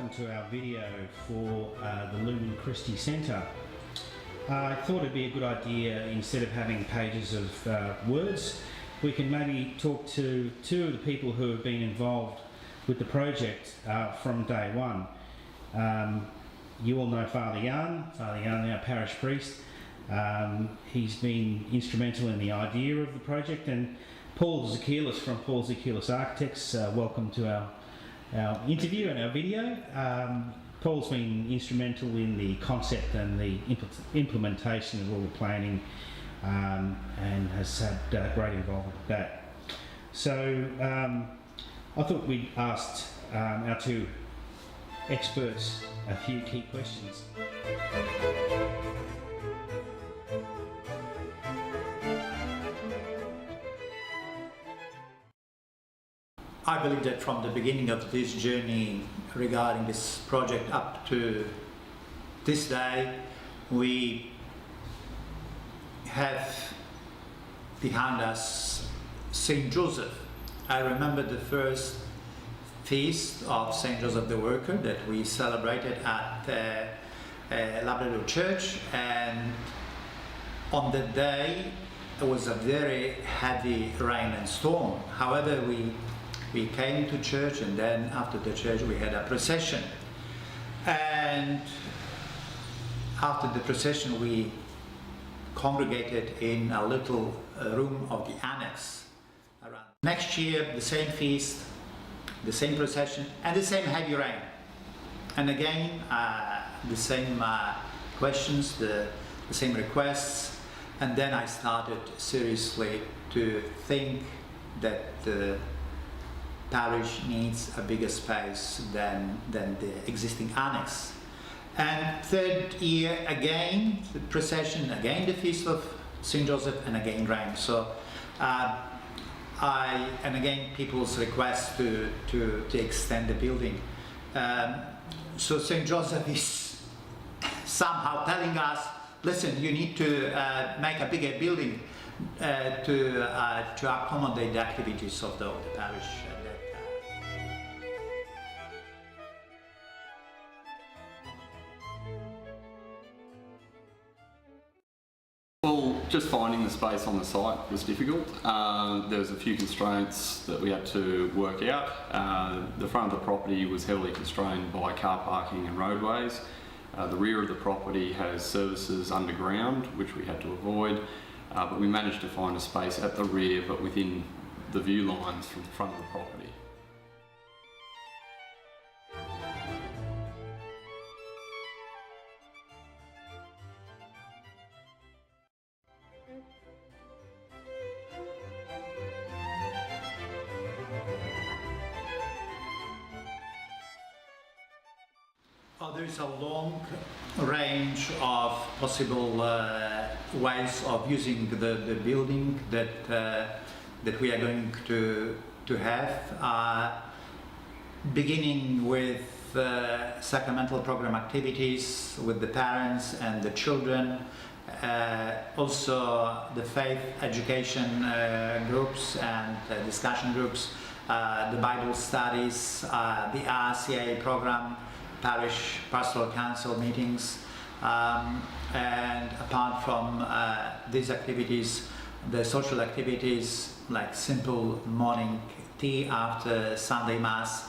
welcome to our video for the Lumen Christi Centre. I thought it'd be a good idea, instead of having pages of words, we can maybe talk to two of the people who have been involved with the project from day one. You all know Father Jan, our parish priest. He's been instrumental in the idea of the project, and Paul Zakilis from Paul Zakilis Architects, welcome to our interview and our video. Paul's been instrumental in the concept and the implementation of all the planning, and has had great involvement with that. So I thought we'd asked our two experts a few key questions. I believe that from the beginning of this journey regarding this project up to this day, we have behind us Saint Joseph. I remember the first feast of Saint Joseph the Worker that we celebrated at Labrador Church, and on that day it was a very heavy rain and storm. However, we came to church, and then after the church we had a procession, and after the procession we congregated in a little room of the annex. Next year the same feast, the same procession, and the same heavy rain, and again the same questions, the same requests. And then I started seriously to think that the parish needs a bigger space than the existing annex. And third year again the procession, again the feast of Saint Joseph, and again rain. So and again people's request to extend the building. So Saint Joseph is somehow telling us, listen, you need to make a bigger building to accommodate the activities of the parish. Well, just finding the space on the site was difficult. There was a few constraints that we had to work out. The front of the property was heavily constrained by car parking and roadways. The rear of the property has services underground, which we had to avoid, but we managed to find a space at the rear but within the view lines from the front of the property. There is a long range of possible ways of using the building that we are going to have, beginning with sacramental program activities with the parents and the children, also the faith education groups and discussion groups, the Bible studies, the RCA program, Parish Pastoral Council meetings, and apart from these activities, the social activities like simple morning tea after Sunday Mass,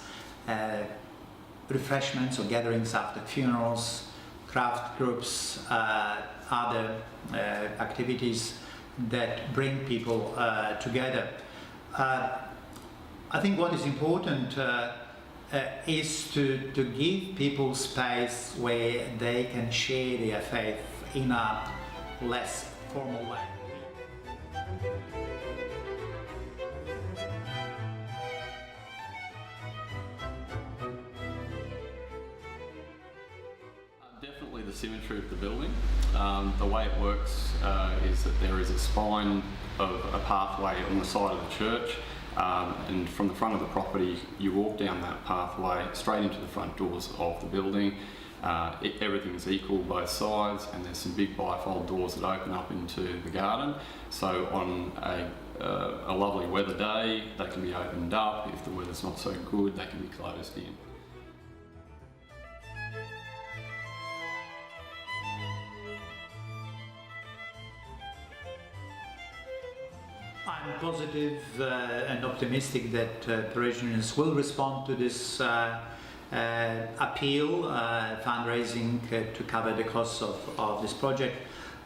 refreshments or gatherings after funerals, craft groups, other activities that bring people together. I think what is important is to give people space where they can share their faith in a less formal way. Definitely the symmetry of the building. The way it works is that there is a spine of a pathway on the side of the church. And from the front of the property you walk down that pathway straight into the front doors of the building. Everything's equal both sides, and there's some big bifold doors that open up into the garden. So on a lovely weather day they can be opened up. If the weather's not so good, they can be closed in. positive and optimistic that parishioners will respond to this appeal, fundraising to cover the costs of this project.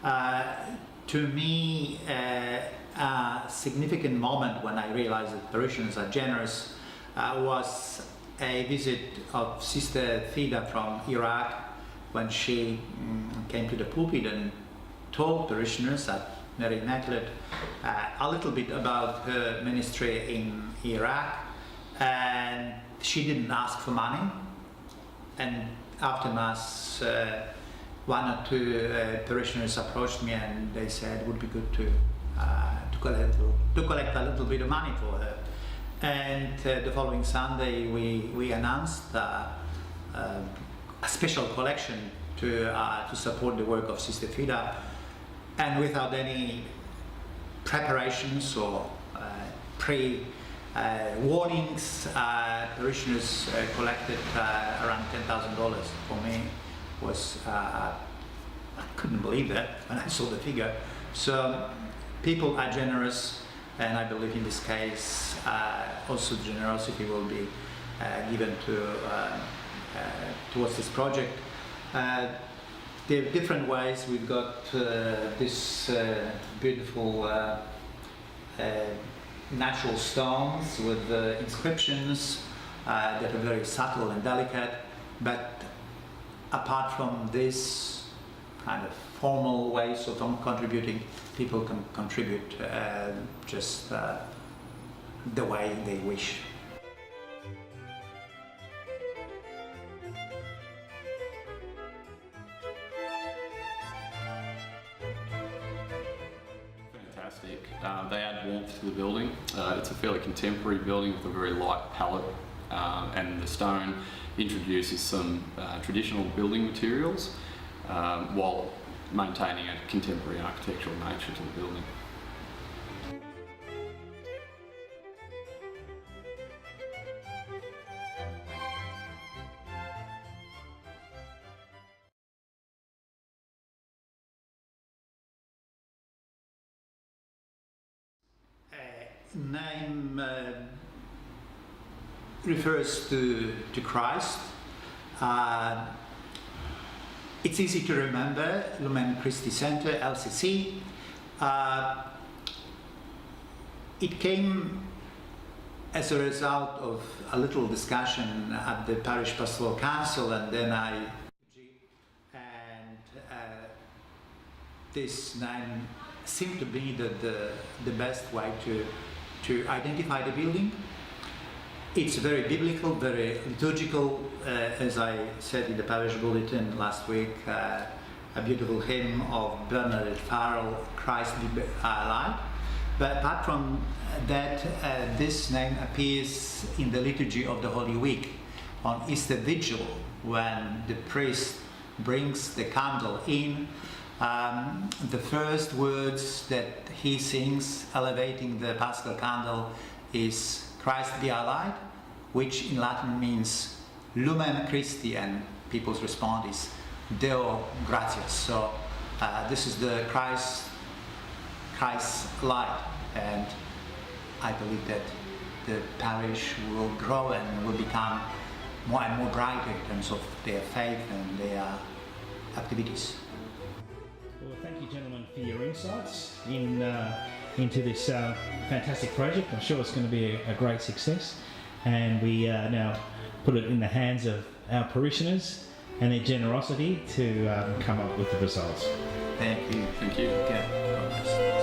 To me, a significant moment when I realized that parishioners are generous was a visit of Sister Fida from Iraq, when she came to the pulpit and told parishioners at Mary Immaculate a little bit about her ministry in Iraq, and she didn't ask for money. And after Mass, one or two parishioners approached me and they said it would be good to collect a little bit of money for her. And the following Sunday we announced a special collection to support the work of Sister Fida, and without any preparations or warnings, parishioners collected around $10,000. For me, was I couldn't believe that when I saw the figure. So people are generous, and I believe in this case also generosity will be given towards this project. There are different ways. We've got this beautiful natural stones with inscriptions that are very subtle and delicate, but apart from this kind of formal ways of contributing, people can contribute just the way they wish. Fantastic. They add warmth to the building. It's a fairly contemporary building with a very light palette, and the stone introduces some traditional building materials while maintaining a contemporary architectural nature to the building. Name refers to Christ. It's easy to remember, Lumen Christi Center, LCC. It came as a result of a little discussion at the Parish Pastoral Council, and then this name seemed to be the best way to identify the building. It's very biblical, very liturgical, as I said in the parish bulletin last week, a beautiful hymn of Bernadette Farrell, Christ be alive. But apart from that, this name appears in the liturgy of the Holy Week on Easter Vigil, when the priest brings the candle in. The first words that he sings, elevating the Paschal candle, is Christ be our light, which in Latin means Lumen Christi, and people's response is Deo gratias. So this is the Christ's light, and I believe that the parish will grow and will become more and more brighter in terms of their faith and their activities. Well, thank you, gentlemen, for your insights into this fantastic project. I'm sure it's going to be a great success, and we now put it in the hands of our parishioners and their generosity to come up with the results. Thank you. Thank you. Okay.